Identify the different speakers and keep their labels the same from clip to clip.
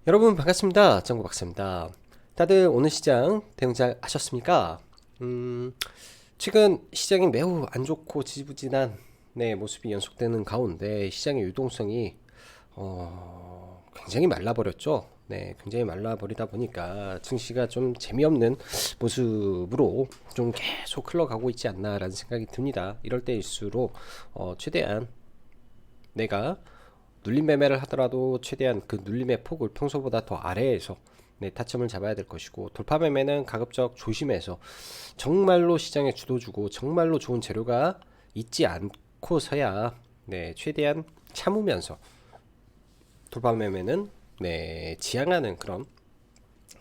Speaker 1: 여러분 반갑습니다. 정구 박사입니다. 다들 오늘 시장 대응 잘 하셨습니까? 최근 시장이 매우 안 좋고 지지부진한 모습이 연속되는 가운데 시장의 유동성이 굉장히 말라버렸죠. 굉장히 말라버리다 보니까 증시가 좀 재미없는 모습으로 좀 계속 흘러가고 있지 않나라는 생각이 듭니다. 이럴 때일수록 최대한 내가 눌림 매매를 하더라도 최대한 그 눌림의 폭을 평소보다 더 아래에서 타점을 잡아야 될 것이고, 돌파 매매는 가급적 조심해서 정말로 시장에 주도주고 정말로 좋은 재료가 있지 않고서야 최대한 참으면서 돌파 매매는 지향하는 그런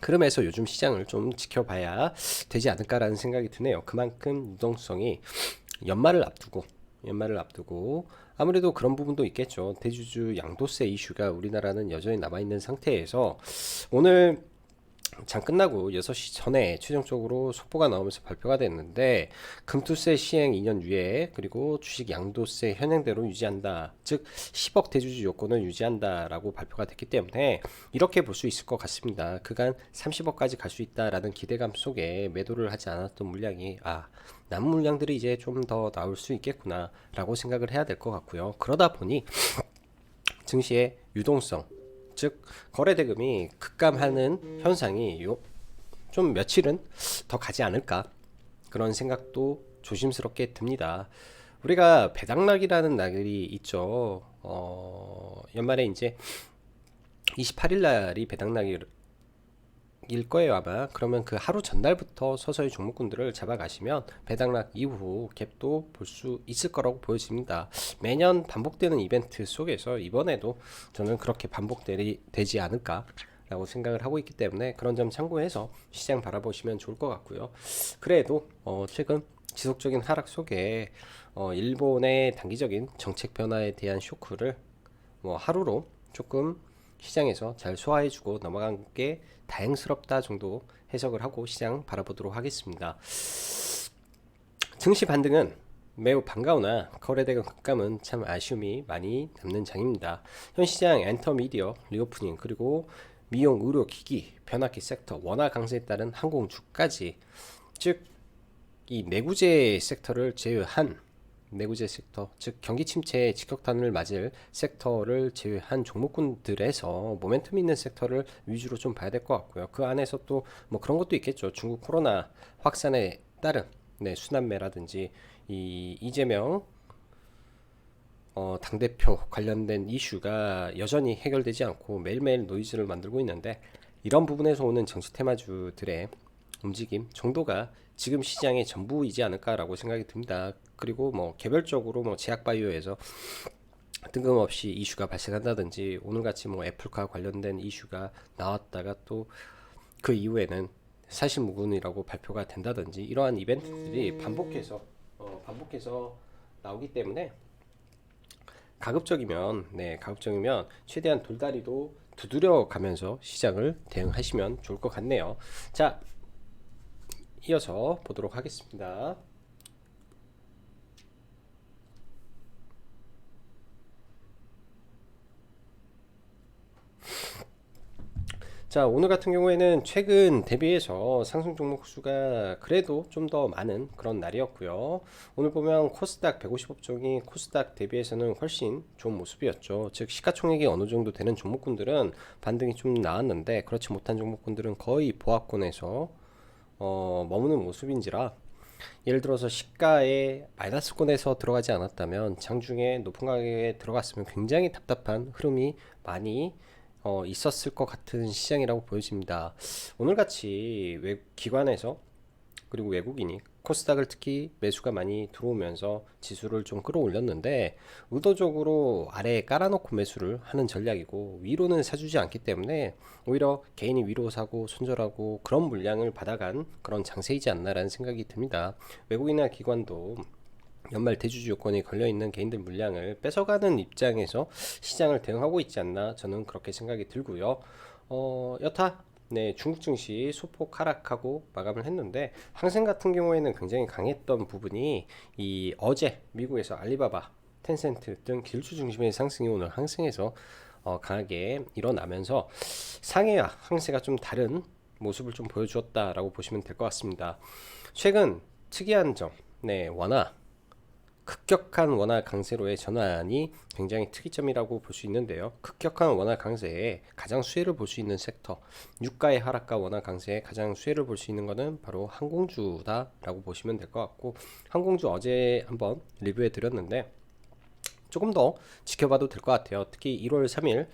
Speaker 1: 흐름에서 요즘 시장을 좀 지켜봐야 되지 않을까라는 생각이 드네요. 그만큼 유동성이 연말을 앞두고 아무래도 그런 부분도 있겠죠. 대주주 양도세 이슈가 우리나라는 여전히 남아있는 상태에서 오늘 장 끝나고 6시 전에 최종적으로 속보가 나오면서 발표가 됐는데, 금투세 시행 2년 유예, 그리고 주식 양도세 현행대로 유지한다, 즉 10억 대주주 요건을 유지한다라고 발표가 됐기 때문에 이렇게 볼 수 있을 것 같습니다. 그간 30억까지 갈 수 있다라는 기대감 속에 매도를 하지 않았던 물량이 남은 물량들이 이제 좀 더 나올 수 있겠구나 라고 생각을 해야 될 것 같고요. 그러다 보니 증시의 유동성, 즉 거래대금이 급감하는 현상이 좀 며칠은 더 가지 않을까, 그런 생각도 조심스럽게 듭니다. 우리가 배당락이라는 날이 있죠. 연말에 이제 28일 날이 배당락이 일 거예요 아마. 그러면 그 하루 전날부터 서서히 종목군들을 잡아가시면 배당락 이후 갭도 볼 수 있을 거라고 보여집니다. 매년 반복되는 이벤트 속에서 이번에도 저는 그렇게 반복되지 않을까 라고 생각을 하고 있기 때문에 그런 점 참고해서 시장 바라보시면 좋을 것 같고요. 그래도 최근 지속적인 하락 속에 일본의 단기적인 정책 변화에 대한 쇼크를 하루로 조금 시장에서 잘 소화해주고 넘어간 게 다행스럽다 정도 해석을 하고 시장 바라보도록 하겠습니다. 증시 반등은 매우 반가우나 거래대금 급감은 참 아쉬움이 많이 남는 장입니다. 현 시장 엔터미디어 리오프닝, 그리고 미용, 의료, 기기, 변압기 섹터 원화 강세에 따른 항공주까지, 즉 이 내구재 섹터를 제외한 내구재 섹터, 즉 경기 침체의 직격탄을 맞을 섹터를 제외한 종목군들에서 모멘텀 있는 섹터를 위주로 좀 봐야 될 것 같고요. 그 안에서 또 뭐 그런 것도 있겠죠. 중국 코로나 확산에 따른 순환매라든지 이 이재명 당대표 관련된 이슈가 여전히 해결되지 않고 매일매일 노이즈를 만들고 있는데, 이런 부분에서 오는 정치 테마주들의 움직임 정도가 지금 시장의 전부이지 않을까라고 생각이 듭니다. 그리고 뭐 개별적으로 뭐 제약바이오에서 뜬금없이 이슈가 발생한다든지, 오늘같이 뭐 애플카 관련된 이슈가 나왔다가 또 그 이후에는 사실무근이라고 발표가 된다든지, 이러한 이벤트들이 반복해서 나오기 때문에 가급적이면 최대한 돌다리도 두드려 가면서 시장을 대응하시면 좋을 것 같네요. 자, 이어서 보도록 하겠습니다. 자, 오늘 같은 경우에는 최근 대비해서 상승 종목 수가 그래도 좀 더 많은 그런 날이었고요. 오늘 보면 코스닥 150업종이 코스닥 대비해서는 훨씬 좋은 모습이었죠. 즉 시가총액이 어느 정도 되는 종목군들은 반등이 좀 나왔는데, 그렇지 못한 종목군들은 거의 보합권에서 머무는 모습인지라, 예를 들어서 시가에 마이너스권에서 들어가지 않았다면 장중에 높은 가격에 들어갔으면 굉장히 답답한 흐름이 많이 있었을 것 같은 시장이라고 보여집니다. 오늘같이 기관에서 그리고 외국인이 코스닥을 특히 매수가 많이 들어오면서 지수를 좀 끌어올렸는데, 의도적으로 아래에 깔아놓고 매수를 하는 전략이고 위로는 사주지 않기 때문에 오히려 개인이 위로 사고 손절하고 그런 물량을 받아간 그런 장세이지 않나라는 생각이 듭니다. 외국인이나 기관도 연말 대주주 요건이 걸려있는 개인들 물량을 뺏어가는 입장에서 시장을 대응하고 있지 않나, 저는 그렇게 생각이 들고요. 여타 중국 증시 소폭 하락하고 마감을 했는데, 항생 같은 경우에는 굉장히 강했던 부분이 이 어제 미국에서 알리바바, 텐센트 등 기술주 중심의 상승이 오늘 항생에서 강하게 일어나면서 상해와 항세가 좀 다른 모습을 좀 보여주었다라고 보시면 될 것 같습니다. 최근 특이한 점, 네, 급격한 원화 강세로의 전환이 굉장히 특이점이라고 볼 수 있는데요. 급격한 원화 강세에 가장 수혜를 볼 수 있는 섹터, 유가의 하락과 원화 강세에 가장 수혜를 볼 수 있는 것은 바로 항공주다라고 보시면 될 것 같고, 항공주 어제 한번 리뷰해 드렸는데 조금 더 지켜봐도 될 것 같아요. 특히 1월 3일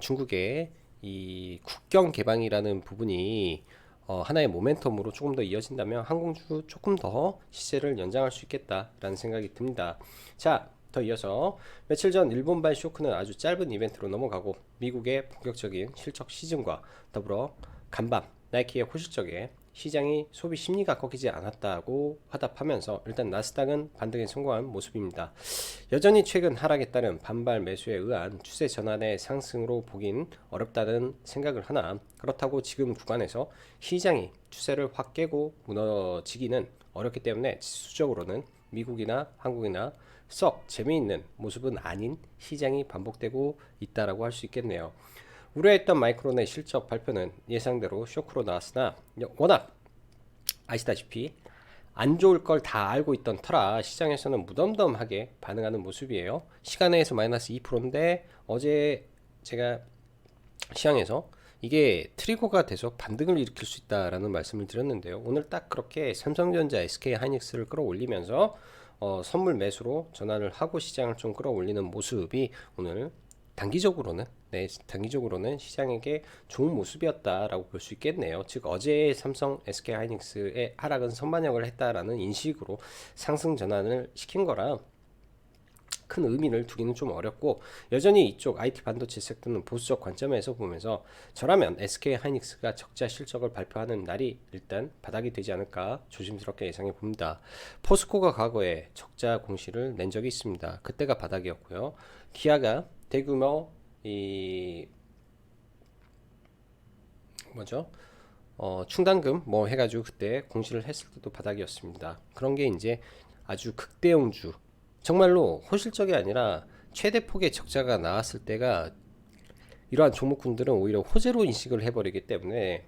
Speaker 1: 중국의 이 국경 개방이라는 부분이 하나의 모멘텀으로 조금 더 이어진다면 항공주 조금 더 시세를 연장할 수 있겠다라는 생각이 듭니다. 자, 더 이어서 며칠 전 일본발 쇼크는 아주 짧은 이벤트로 넘어가고 미국의 본격적인 실적 시즌과 더불어 간밤 나이키의 호실적에 시장이 소비 심리가 꺾이지 않았다고 화답하면서 일단 나스닥은 반등에 성공한 모습입니다. 여전히 최근 하락에 따른 반발 매수에 의한 추세 전환의 상승으로 보긴 어렵다는 생각을 하나, 그렇다고 지금 구간에서 시장이 추세를 확 깨고 무너지기는 어렵기 때문에 지수적으로는 미국이나 한국이나 썩 재미있는 모습은 아닌 시장이 반복되고 있다라고 할 수 있겠네요. 우려했던 마이크론의 실적 발표는 예상대로 쇼크로 나왔으나 워낙 아시다시피 안 좋을 걸 다 알고 있던 터라 시장에서는 무덤덤하게 반응하는 모습이에요. 시간에서 마이너스 2%인데 어제 제가 시장에서 이게 트리거가 돼서 반등을 일으킬 수 있다라는 말씀을 드렸는데요. 오늘 딱 그렇게 삼성전자, SK하이닉스를 끌어올리면서 선물 매수로 전환을 하고 시장을 좀 끌어올리는 모습이 오늘 단기적으로는 시장에게 좋은 모습이었다라고 볼 수 있겠네요. 즉 어제 삼성, SK하이닉스의 하락은 선반영을 했다라는 인식으로 상승 전환을 시킨 거라 큰 의미를 두기는 좀 어렵고, 여전히 이쪽 IT 반도체 섹터는 보수적 관점에서 보면서 저라면 SK하이닉스가 적자 실적을 발표하는 날이 일단 바닥이 되지 않을까 조심스럽게 예상해 봅니다. 포스코가 과거에 적자 공시를 낸 적이 있습니다. 그때가 바닥이었고요. 기아가 대규모 충당금 뭐 해가지고 그때 공시를 했을 때도 바닥이었습니다. 그런 게 이제 아주 극대형주, 정말로 호실적이 아니라 최대 폭의 적자가 나왔을 때가 이러한 종목군들은 오히려 호재로 인식을 해버리기 때문에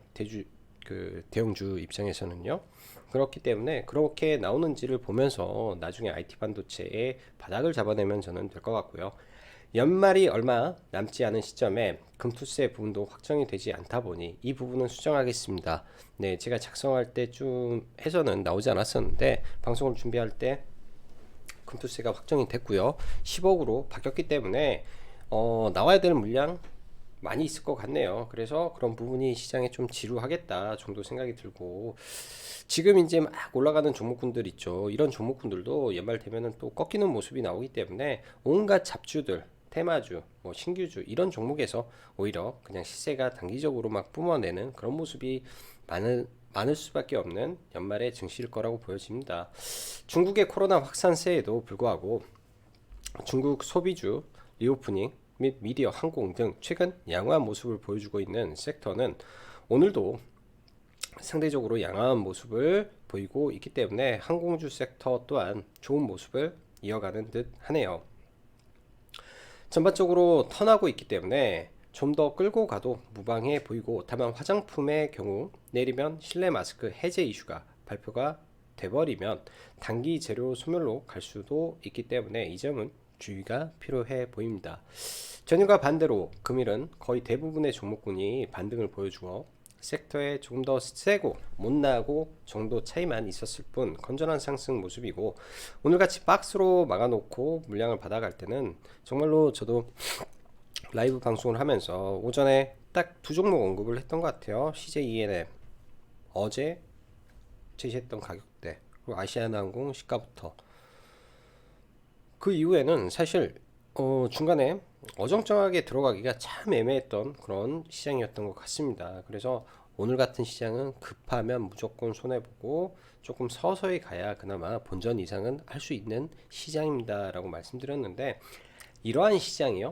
Speaker 1: 대형주 입장에서는요. 그렇기 때문에 그렇게 나오는지를 보면서 나중에 IT 반도체의 바닥을 잡아내면 저는 될 것 같고요. 연말이 얼마 남지 않은 시점에 금투세 부분도 확정이 되지 않다 보니 이 부분은 수정하겠습니다. 네, 제가 작성할 때 좀 해서는 나오지 않았었는데 방송을 준비할 때 금투세가 확정이 됐고요. 10억으로 바뀌었기 때문에 나와야 될 물량 많이 있을 것 같네요. 그래서 그런 부분이 시장에 좀 지루하겠다 정도 생각이 들고, 지금 이제 막 올라가는 종목군들 있죠. 이런 종목군들도 연말 되면은 또 꺾이는 모습이 나오기 때문에 온갖 잡주들, 테마주, 뭐 신규주 이런 종목에서 오히려 그냥 시세가 단기적으로 막 뿜어내는 그런 모습이 많을 수밖에 없는 연말의 증시일 거라고 보여집니다. 중국의 코로나 확산세에도 불구하고 중국 소비주 리오프닝 및 미디어, 항공 등 최근 양호한 모습을 보여주고 있는 섹터는 오늘도 상대적으로 양호한 모습을 보이고 있기 때문에 항공주 섹터 또한 좋은 모습을 이어가는 듯 하네요. 전반적으로 턴하고 있기 때문에 좀 더 끌고 가도 무방해 보이고, 다만 화장품의 경우 내리면 실내 마스크 해제 이슈가 발표가 돼버리면 단기 재료 소멸로 갈 수도 있기 때문에 이 점은 주의가 필요해 보입니다. 전일과 반대로 금일은 거의 대부분의 종목군이 반등을 보여주어 섹터에 조금 더 세고 못나고 정도 차이만 있었을 뿐 건전한 상승 모습이고, 오늘같이 박스로 막아놓고 물량을 받아갈 때는 정말로 저도 라이브 방송을 하면서 오전에 딱 두 종목 언급을 했던 것 같아요. CJ ENM 어제 제시했던 가격대, 그리고 아시아나항공 시가부터. 그 이후에는 사실 중간에 어정쩡하게 들어가기가 참 애매했던 그런 시장이었던 것 같습니다. 그래서 오늘 같은 시장은 급하면 무조건 손해보고 조금 서서히 가야 그나마 본전 이상은 할 수 있는 시장입니다 라고 말씀드렸는데, 이러한 시장이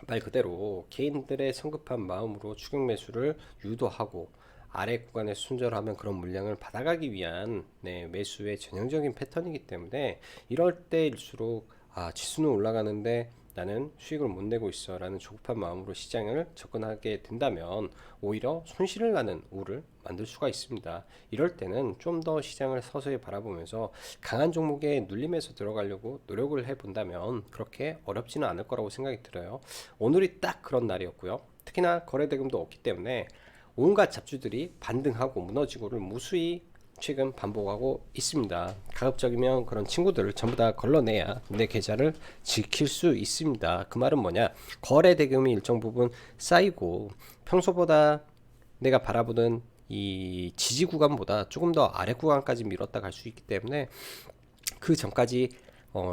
Speaker 1: 말 그대로 개인들의 성급한 마음으로 추격 매수를 유도하고 아래 구간에 순절하면 그런 물량을 받아가기 위한 매수의 전형적인 패턴이기 때문에 이럴 때일수록 지수는 올라가는데 나는 수익을 못 내고 있어 라는 조급한 마음으로 시장을 접근하게 된다면 오히려 손실을 나는 우를 만들 수가 있습니다. 이럴 때는 좀 더 시장을 서서히 바라보면서 강한 종목에 눌림에서 들어가려고 노력을 해본다면 그렇게 어렵지는 않을 거라고 생각이 들어요. 오늘이 딱 그런 날이었고요. 특히나 거래대금도 없기 때문에 온갖 잡주들이 반등하고 무너지고를 무수히 최근 반복하고 있습니다. 가급적이면 그런 친구들을 전부 다 걸러내야 내 계좌를 지킬 수 있습니다. 그 말은 뭐냐? 거래 대금이 일정 부분 쌓이고 평소보다 내가 바라보는 이 지지 구간보다 조금 더 아래 구간까지 밀었다 갈 수 있기 때문에 그 전까지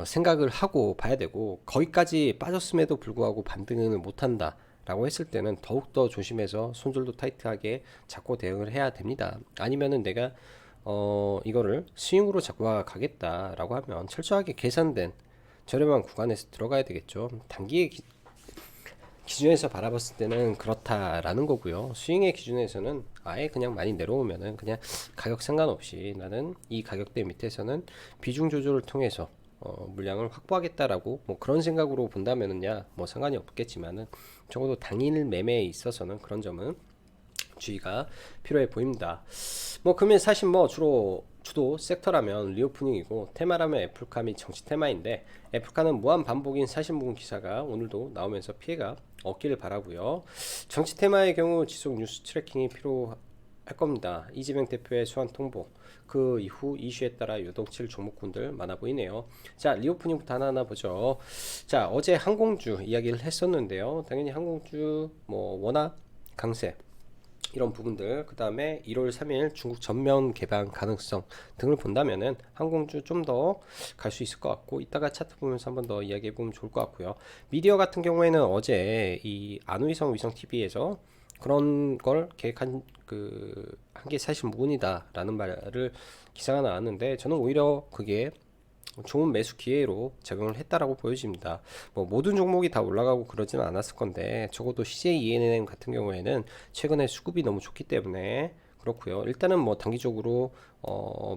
Speaker 1: 생각을 하고 봐야 되고, 거기까지 빠졌음에도 불구하고 반등을 못한다 라고 했을 때는 더욱더 조심해서 손절도 타이트하게 잡고 대응을 해야 됩니다. 아니면은 내가 이거를 스윙으로 잡고 가겠다라고 하면 철저하게 계산된 저렴한 구간에서 들어가야 되겠죠. 단기의 기준에서 바라봤을 때는 그렇다라는 거고요. 스윙의 기준에서는 아예 그냥 많이 내려오면은 그냥 가격 상관없이 나는 이 가격대 밑에서는 비중 조절을 통해서 물량을 확보하겠다라고 뭐 그런 생각으로 본다면은야 뭐 상관이 없겠지만은 적어도 당일 매매에 있어서는 그런 점은 주의가 필요해 보입니다. 뭐 그러면 사실 뭐 주도 섹터라면 리오프닝이고 테마라면 애플카 및 정치 테마인데, 애플카는 무한 반복인 사실무근 기사가 오늘도 나오면서 피해가 없기를 바라고요. 정치 테마의 경우 지속 뉴스 트래킹이 필요할 겁니다. 이재명 대표의 소환 통보, 그 이후 이슈에 따라 요동칠 종목군들 많아 보이네요. 자, 리오프닝부터 하나하나 보죠. 자, 어제 항공주 이야기를 했었는데요. 당연히 항공주 뭐 워낙 강세 이런 부분들, 그 다음에 1월 3일 중국 전면 개방 가능성 등을 본다면은 항공주 좀 더 갈 수 있을 것 같고, 이따가 차트 보면서 한번 더 이야기해 보면 좋을 것 같고요. 미디어 같은 경우에는 어제 이 안우이성 위성 TV에서 그런 걸 계획한 그 한 게 사실 무근이다라는 말을 기사가 나왔는데, 저는 오히려 그게 좋은 매수 기회로 작용을 했다라고 보여집니다. 뭐 모든 종목이 다 올라가고 그러지는 않았을 건데, 적어도 CJ ENM 같은 경우에는 최근에 수급이 너무 좋기 때문에 그렇고요. 일단은 뭐 단기적으로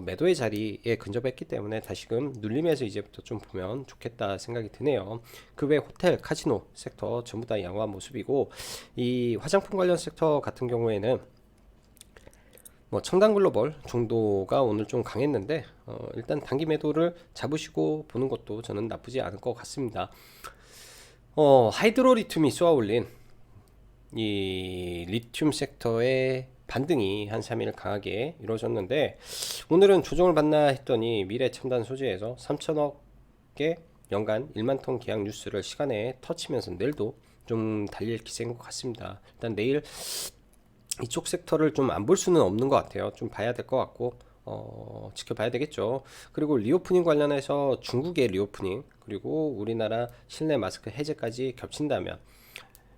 Speaker 1: 매도의 자리에 근접했기 때문에 다시금 눌림에서 이제부터 좀 보면 좋겠다 생각이 드네요. 그 외 호텔, 카지노 섹터 전부 다 양호한 모습이고, 이 화장품 관련 섹터 같은 경우에는 뭐 첨단글로벌 정도가 오늘 좀 강했는데, 일단 단기 매도를 잡으시고 보는 것도 저는 나쁘지 않을 것 같습니다. 하이드로리튬이 쏘아올린 이 리튬 섹터의 반등이 한 3일 강하게 이루어졌는데, 오늘은 조정을 받나 했더니 미래첨단 소재에서 3천억의 연간 1만 톤 계약 뉴스를 시간에 터치면서 내일도 좀 달릴 기세인 것 같습니다. 일단 내일 이쪽 섹터를 좀 안 볼 수는 없는 것 같아요. 좀 봐야 될 것 같고 지켜봐야 되겠죠. 그리고 리오프닝 관련해서 중국의 리오프닝, 그리고 우리나라 실내 마스크 해제까지 겹친다면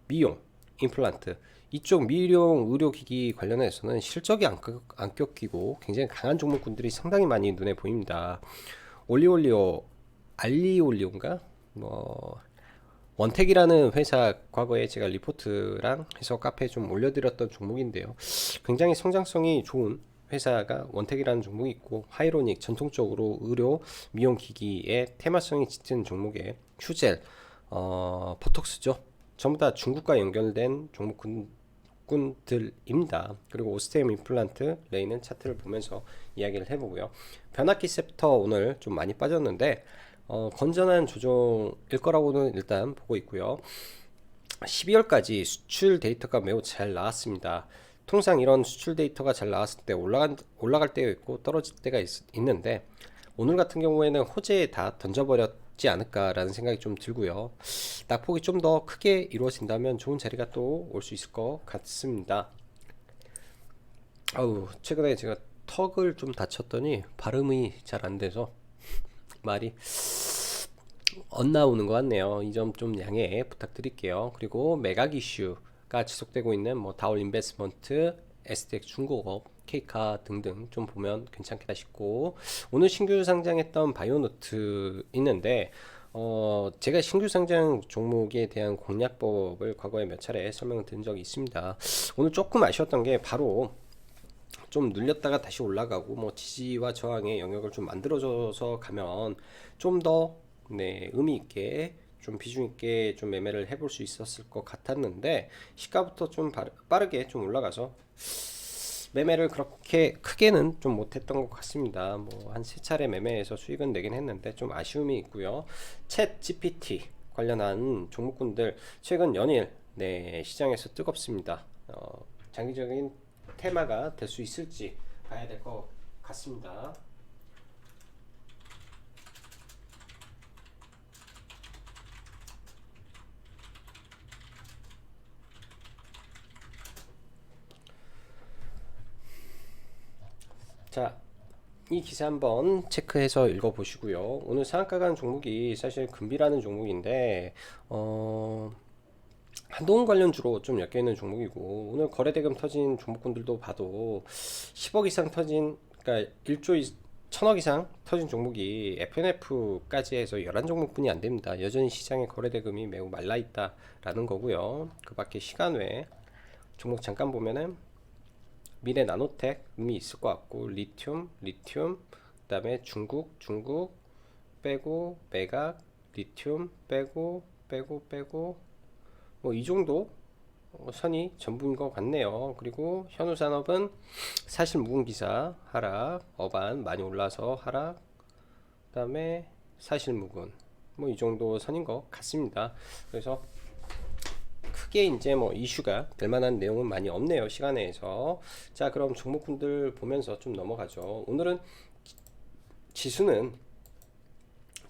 Speaker 1: 미용, 임플란트, 이쪽 미용 의료기기 관련해서는 실적이 안 꺾이고 굉장히 강한 종목군들이 상당히 많이 눈에 보입니다. 알리올리오인가? 뭐 원택이라는 회사, 과거에 제가 리포트랑 해서 카페에 좀 올려드렸던 종목인데요. 굉장히 성장성이 좋은 회사가 원택이라는 종목이 있고, 하이로닉 전통적으로 의료 미용기기의 테마성이 짙은 종목의 휴젤, 보톡스죠. 전부 다 중국과 연결된 종목군들입니다. 그리고 오스테움 임플란트, 레이는 차트를 보면서 이야기를 해보고요. 변압기 섹터 오늘 좀 많이 빠졌는데 건전한 조정일 거라고는 일단 보고 있고요. 12월까지 수출 데이터가 매우 잘 나왔습니다. 통상 이런 수출 데이터가 잘 나왔을 때 올라갈 때가 있고 떨어질 때가 있는데, 오늘 같은 경우에는 호재에 다 던져버렸지 않을까라는 생각이 좀 들고요. 낙폭이 좀 더 크게 이루어진다면 좋은 자리가 또 올 수 있을 것 같습니다. 최근에 제가 턱을 좀 다쳤더니 발음이 잘 안 돼서 말이 엇나오는 것 같네요. 이 점 좀 양해 부탁드릴게요. 그리고 매각 이슈가 지속되고 있는 뭐 다올 인베스트먼트, STX 중공업, K카 등등 좀 보면 괜찮겠다 싶고, 오늘 신규 상장했던 바이오노트 있는데 제가 신규 상장 종목에 대한 공략법을 과거에 몇 차례 설명을 드린 적이 있습니다. 오늘 조금 아쉬웠던 게 바로 좀 눌렸다가 다시 올라가고 뭐 지지와 저항의 영역을 좀 만들어줘서 가면 좀 더 의미 있게 좀 비중 있게 좀 매매를 해볼 수 있었을 것 같았는데 시가부터 좀 빠르게 좀 올라가서 매매를 그렇게 크게는 좀 못했던 것 같습니다. 뭐 한 세 차례 매매해서 수익은 내긴 했는데 좀 아쉬움이 있고요. 챗 GPT 관련한 종목군들 최근 연일 시장에서 뜨겁습니다. 장기적인 테마가 될 수 있을지 봐야 될 것 같습니다. 자, 이 기사 한번 체크해서 읽어보시고요. 오늘 상한가 간 종목이 사실 금비라는 종목인데 한동 관련주로 좀 엮여있는 종목이고 오늘 거래대금 터진 종목군들도 봐도 10억 이상 터진, 그러니까 1조 1000억 이상 터진 종목이 FNF까지 해서 11종목뿐이 안됩니다. 여전히 시장의 거래대금이 매우 말라있다라는 거고요. 그 밖에 시간 외에 종목 잠깐 보면은 미래 나노텍 의미 있을 것 같고 리튬 그 다음에 중국 빼고 매각 리튬 빼고 뭐 이 정도 선이 전부인 것 같네요. 그리고 현우산업은 사실 묵은 기사 하락, 어반 많이 올라서 하락, 그 다음에 사실 묵은 뭐 이 정도 선인 것 같습니다. 그래서 크게 이제 뭐 이슈가 될 만한 내용은 많이 없네요, 시간에서. 자, 그럼 종목군들 보면서 좀 넘어가죠. 오늘은 지수는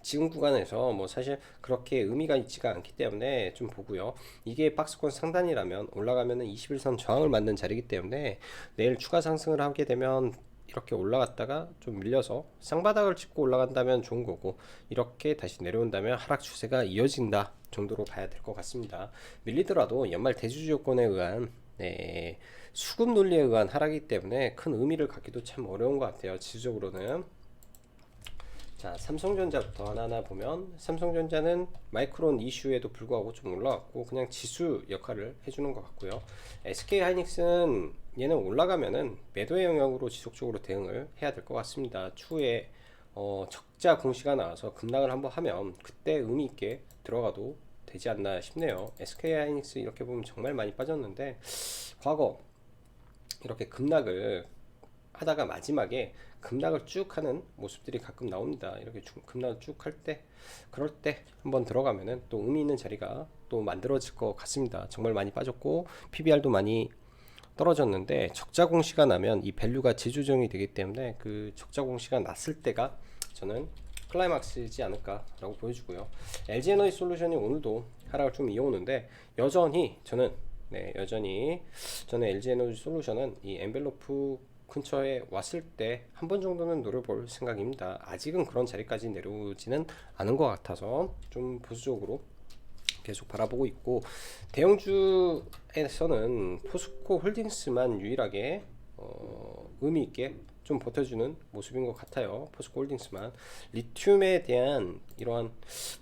Speaker 1: 지금 구간에서 뭐 사실 그렇게 의미가 있지가 않기 때문에 좀 보고요. 이게 박스권 상단이라면 올라가면은 21선 저항을 맞는 자리이기 때문에 내일 추가 상승을 하게 되면 이렇게 올라갔다가 좀 밀려서 쌍바닥을 짚고 올라간다면 좋은 거고, 이렇게 다시 내려온다면 하락 추세가 이어진다 정도로 봐야 될 것 같습니다. 밀리더라도 연말 대주주 조건에 의한 수급 논리에 의한 하락이기 때문에 큰 의미를 갖기도 참 어려운 것 같아요, 지수적으로는. 자, 삼성전자부터 하나하나 보면 삼성전자는 마이크론 이슈에도 불구하고 좀 올라갔고 그냥 지수 역할을 해주는 것 같고요. SK하이닉스는 얘는 올라가면은 매도의 영역으로 지속적으로 대응을 해야 될 것 같습니다. 추후에 적자 공시가 나와서 급락을 한번 하면 그때 의미 있게 들어가도 되지 않나 싶네요. SK하이닉스 이렇게 보면 정말 많이 빠졌는데 과거 이렇게 급락을 하다가 마지막에 급락을 쭉 하는 모습들이 가끔 나옵니다. 이렇게 급락을 쭉 할 때, 그럴 때 한번 들어가면은 또 의미 있는 자리가 또 만들어질 것 같습니다. 정말 많이 빠졌고 PBR도 많이 떨어졌는데 적자 공시가 나면 이 밸류가 재조정이 되기 때문에 그 적자 공시가 났을 때가 저는 클라이막스이지 않을까라고 보여주고요. LG에너지 솔루션이 오늘도 하락을 좀 이어오는데 여전히 저는 LG에너지 솔루션은 이 엔벨로프 근처에 왔을 때 한 번 정도는 노려볼 생각입니다. 아직은 그런 자리까지 내려오지는 않은 것 같아서 좀 보수적으로 계속 바라보고 있고, 대형주에서는 포스코 홀딩스만 유일하게 의미 있게 좀 버텨주는 모습인 것 같아요. 포스코 홀딩스만. 리튬에 대한 이러한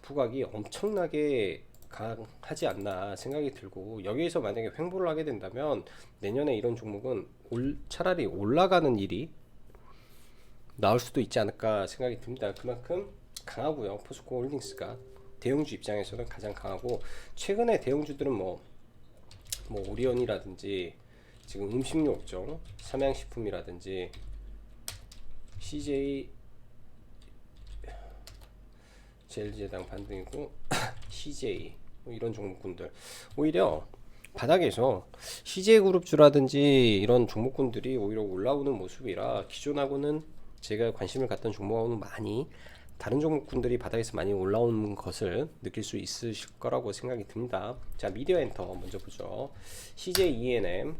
Speaker 1: 부각이 엄청나게 강하지 않나 생각이 들고, 여기에서 만약에 횡보를 하게 된다면 내년에 이런 종목은 차라리 올라가는 일이 나올 수도 있지 않을까 생각이 듭니다. 그만큼 강하고요. 포스코 홀딩스가 대형주 입장에서는 가장 강하고, 최근에 대형주들은 뭐 오리온이라든지 지금 음식료 업종 삼양식품이라든지 CJ 제일제당 반등이고 CJ 뭐 이런 종목군들 오히려 바닥에서 CJ그룹주라든지 이런 종목군들이 오히려 올라오는 모습이라 기존하고는 제가 관심을 갖던 종목하고는 많이 다른 종목군들이 바닥에서 많이 올라오는 것을 느낄 수 있으실 거라고 생각이 듭니다. 자, 미디어 엔터 먼저 보죠. CJ ENM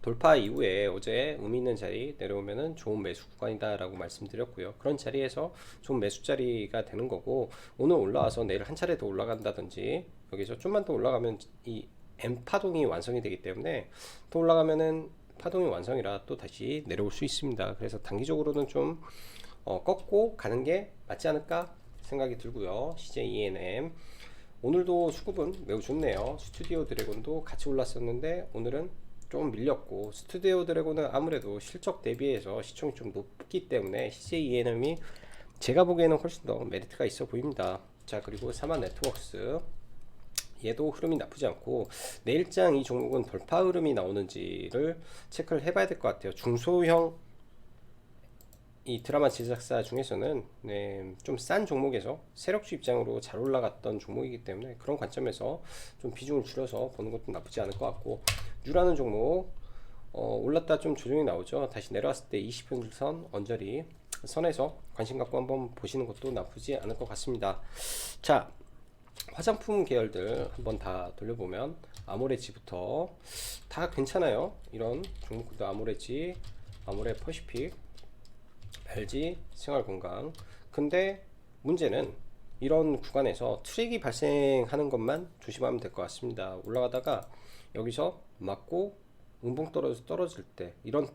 Speaker 1: 돌파 이후에 어제 의미 있는 자리 내려오면은 좋은 매수 구간이다 라고 말씀드렸고요. 그런 자리에서 좋은 매수 자리가 되는 거고, 오늘 올라와서 내일 한 차례 더 올라간다든지 여기서 좀만 더 올라가면 이 M 파동이 완성이 되기 때문에 또 올라가면은 파동이 완성이라 또 다시 내려올 수 있습니다. 그래서 단기적으로는 좀 꺾고 가는 게 맞지 않을까 생각이 들고요. CJ ENM 오늘도 수급은 매우 좋네요. 스튜디오 드래곤도 같이 올랐었는데 오늘은 좀 밀렸고, 스튜디오 드래곤은 아무래도 실적 대비해서 시총이 좀 높기 때문에 CJ ENM이 제가 보기에는 훨씬 더 메리트가 있어 보입니다. 자, 그리고 사마 네트워크스, 얘도 흐름이 나쁘지 않고 내일장 이 종목은 돌파 흐름이 나오는지를 체크를 해봐야 될 것 같아요. 중소형 이 드라마 제작사 중에서는 네, 좀 싼 종목에서 세력주 입장으로 잘 올라갔던 종목이기 때문에 그런 관점에서 좀 비중을 줄여서 보는 것도 나쁘지 않을 것 같고, 뉴라는 종목 올랐다 좀 조정이 나오죠. 다시 내려왔을 때 20분선 언저리 선에서 관심 갖고 한번 보시는 것도 나쁘지 않을 것 같습니다. 자, 화장품 계열들 한번 다 돌려보면 아모레지부터 다 괜찮아요. 이런 종목들도 아모레지, 아모레 퍼시픽, LG 생활건강. 근데 문제는 이런 구간에서 트랙이 발생하는 것만 조심하면 될 것 같습니다. 올라가다가 여기서 맞고 음봉 떨어질 때 이런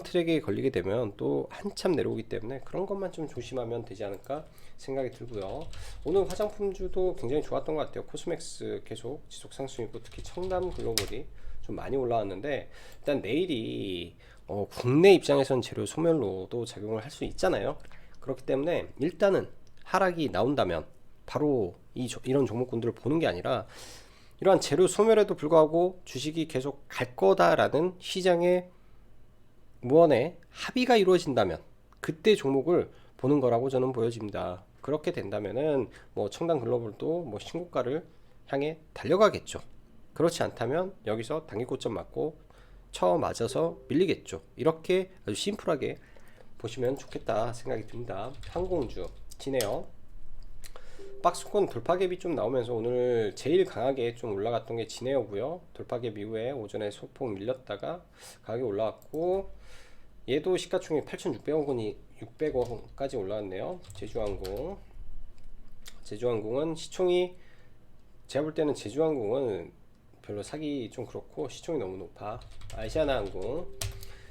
Speaker 1: 트랙에 걸리게 되면 또 한참 내려오기 때문에 그런 것만 좀 조심하면 되지 않을까 생각이 들고요. 오늘 화장품주도 굉장히 좋았던 것 같아요. 코스맥스 계속 지속 상승이고 특히 청담 글로벌이 좀 많이 올라왔는데, 일단 내일이 국내 입장에선 재료 소멸로도 작용을 할 수 있잖아요. 그렇기 때문에 일단은 하락이 나온다면 바로 이런 종목군들을 보는 게 아니라 이러한 재료 소멸에도 불구하고 주식이 계속 갈 거다라는 시장의 무언의 합의가 이루어진다면 그때 종목을 보는 거라고 저는 보여집니다. 그렇게 된다면은 뭐 청담 글로벌도 뭐 신고가를 향해 달려가겠죠. 그렇지 않다면 여기서 단기 고점 맞고 쳐 맞아서 밀리겠죠. 이렇게 아주 심플하게 보시면 좋겠다 생각이 듭니다. 항공주 지네요. 박스권 돌파갭이 좀 나오면서 오늘 제일 강하게 좀 올라갔던 게 지네어고요. 돌파갭 이후에 오전에 소폭 밀렸다가 강하게 올라왔고, 얘도 시가총액 8,600억 원이 600억까지 올라왔네요. 제주항공은 시총이, 제가 볼 때는 제주항공은 별로 사기 좀 그렇고 시총이 너무 높아. 아시아나항공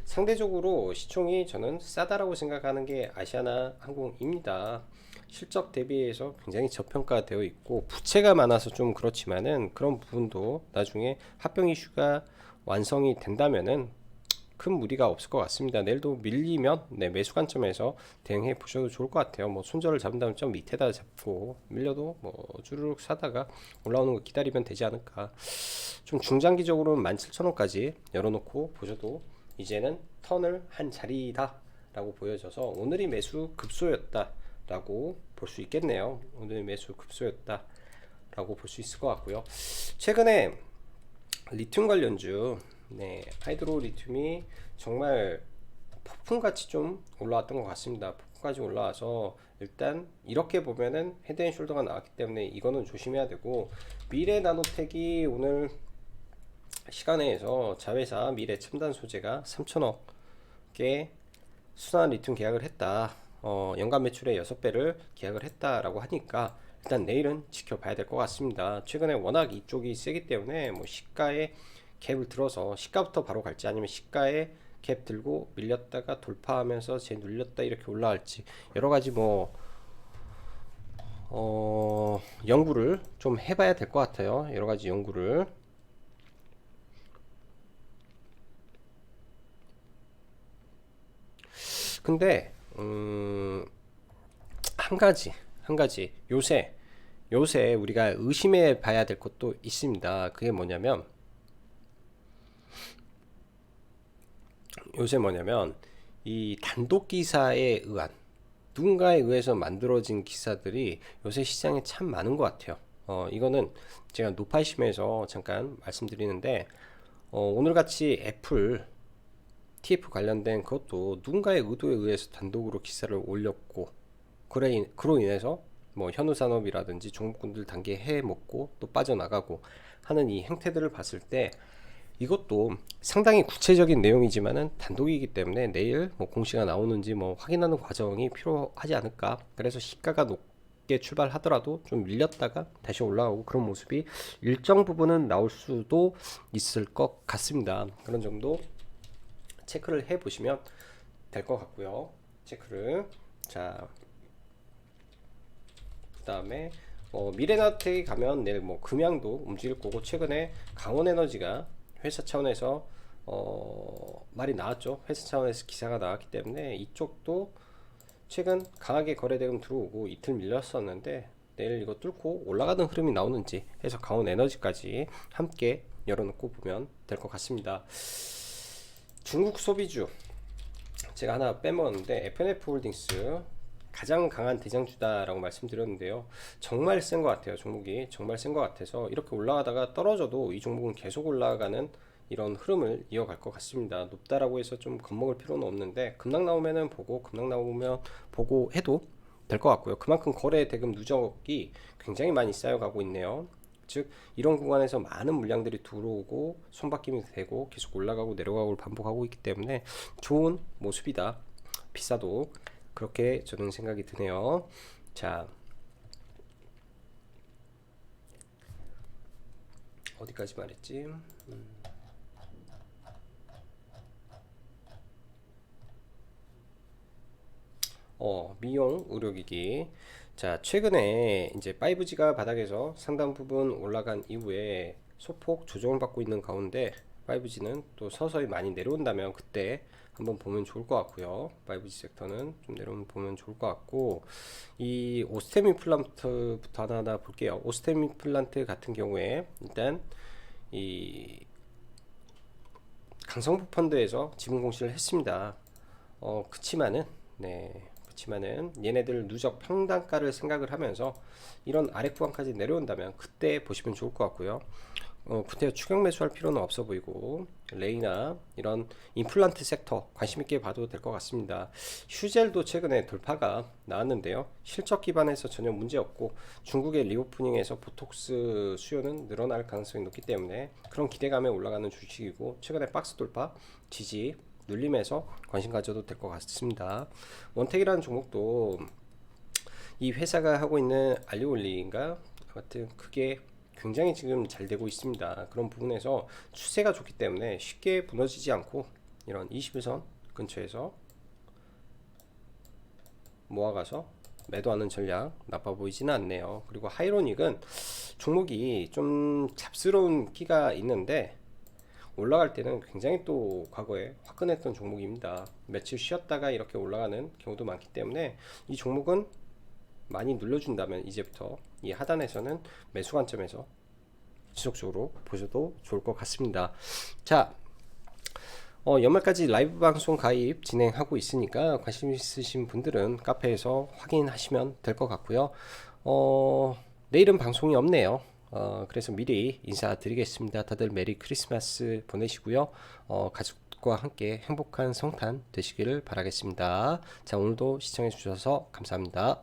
Speaker 1: 상대적으로 시총이 저는 싸다라고 생각하는 게 아시아나항공입니다. 실적 대비해서 굉장히 저평가되어 있고 부채가 많아서 좀 그렇지만은 그런 부분도 나중에 합병 이슈가 완성이 된다면은 큰 무리가 없을 것 같습니다. 내일도 밀리면 네, 매수 관점에서 대응해 보셔도 좋을 것 같아요. 뭐 손절을 잡는다면 좀 밑에다 잡고 밀려도 뭐 주르륵 사다가 올라오는 거 기다리면 되지 않을까. 좀 중장기적으로는 17,000원까지 열어놓고 보셔도 이제는 턴을 한 자리다 라고 보여져서 오늘이 매수 급소였다 라고 볼 수 있겠네요. 오늘 매수 급소였다 라고 볼 수 있을 것 같고요. 최근에 리튬 관련주, 네, 하이드로 리튬이 정말 폭풍같이 좀 올라왔던 것 같습니다. 폭풍까지 올라와서 일단 이렇게 보면은 헤드앤숄더가 나왔기 때문에 이거는 조심해야 되고, 미래 나노텍이 오늘 시간에서 자회사 미래 첨단 소재가 3천억의 순환 리튬 계약을 했다. 연간 매출의 6배를 계약을 했다라고 하니까 일단 내일은 지켜봐야 될 것 같습니다. 최근에 워낙 이쪽이 세기 때문에 뭐 시가에 갭을 들어서 시가부터 바로 갈지 아니면 시가에 갭 들고 밀렸다가 돌파하면서 눌렸다 이렇게 올라갈지 여러가지 뭐 연구를 좀 해봐야 될 것 같아요. 여러가지 연구를. 근데 한 가지 요새 우리가 의심해 봐야 될 것도 있습니다. 그게 뭐냐면 이 단독 기사에 의한 누군가에 의해서 만들어진 기사들이 요새 시장에 참 많은 것 같아요. 이거는 제가 노파심에서 잠깐 말씀드리는데 오늘같이 애플 TF 관련된 그것도 누군가의 의도에 의해서 단독으로 기사를 올렸고 그로 인해서 뭐 현우산업이라든지 종목군들 단계 해먹고 또 빠져나가고 하는 이 행태들을 봤을 때 이것도 상당히 구체적인 내용이지만은 단독이기 때문에 내일 뭐 공시가 나오는지 뭐 확인하는 과정이 필요하지 않을까. 그래서 시가가 높게 출발하더라도 좀 밀렸다가 다시 올라오고 그런 모습이 일정 부분은 나올 수도 있을 것 같습니다. 그런 정도 체크를 해 보시면 될 것 같고요. 체크를. 자, 그 다음에 미래나텍에 가면 내일 뭐 금양도 움직일 거고, 최근에 강원에너지가 회사 차원에서 말이 나왔죠. 회사 차원에서 기사가 나왔기 때문에 이쪽도 최근 강하게 거래대금 들어오고 이틀 밀렸었는데 내일 이거 뚫고 올라가는 흐름이 나오는지 해서 강원 에너지까지 함께 열어놓고 보면 될 것 같습니다. 중국 소비주 제가 하나 빼먹었는데 FNF 홀딩스 가장 강한 대장주다라고 말씀드렸는데요. 정말 센 것 같아요. 종목이 정말 센 것 같아서 이렇게 올라가다가 떨어져도 이 종목은 계속 올라가는 이런 흐름을 이어갈 것 같습니다. 높다라고 해서 좀 겁먹을 필요는 없는데 급락 나오면은 보고 급락 나오면 보고 해도 될 것 같고요. 그만큼 거래 대금 누적이 굉장히 많이 쌓여가고 있네요. 즉 이런 구간에서 많은 물량들이 들어오고 손바뀜이 되고 계속 올라가고 내려가고 반복하고 있기 때문에 좋은 모습이다. 비싸도 그렇게 저는 생각이 드네요. 자, 어디까지 말했지? 미용 의료기기. 자, 최근에 이제 5G가 바닥에서 상당 부분 올라간 이후에 소폭 조정을 받고 있는 가운데 5G는 또 서서히 많이 내려온다면 그때 한번 보면 좋을 것 같고요. 5G 섹터는 좀 내려오면 보면 좋을 것 같고, 이 오스템 임플란트부터 하나하나 볼게요. 오스템 임플란트 같은 경우에 일단 이 강성부 펀드에서 지분 공시를 했습니다. 그치만은 그치만은 얘네들 누적 평단가를 생각을 하면서 이런 아래 구간까지 내려온다면 그때 보시면 좋을 것 같고요. 그때 추격 매수할 필요는 없어 보이고 레이나 이런 임플란트 섹터 관심 있게 봐도 될 것 같습니다. 휴젤도 최근에 돌파가 나왔는데요. 실적 기반에서 전혀 문제 없고 중국의 리오프닝에서 보톡스 수요는 늘어날 가능성이 높기 때문에 그런 기대감에 올라가는 주식이고 최근에 박스 돌파 지지 눌림에서 관심 가져도 될 것 같습니다. 원택이라는 종목도 이 회사가 하고 있는 알리올리인가 아무튼 그게 굉장히 지금 잘 되고 있습니다. 그런 부분에서 추세가 좋기 때문에 쉽게 무너지지 않고 이런 21선 근처에서 모아가서 매도하는 전략 나빠 보이지는 않네요. 그리고 하이로닉은 종목이 좀 잡스러운 끼가 있는데 올라갈 때는 굉장히 또 과거에 화끈했던 종목입니다. 며칠 쉬었다가 이렇게 올라가는 경우도 많기 때문에 이 종목은 많이 눌러준다면 이제부터 이 하단에서는 매수 관점에서 지속적으로 보셔도 좋을 것 같습니다. 자, 연말까지 라이브 방송 가입 진행하고 있으니까 관심 있으신 분들은 카페에서 확인하시면 될 것 같고요. 내일은 방송이 없네요. 그래서 미리 인사드리겠습니다. 다들 메리 크리스마스 보내시고요. 가족과 함께 행복한 성탄 되시기를 바라겠습니다. 자, 오늘도 시청해 주셔서 감사합니다.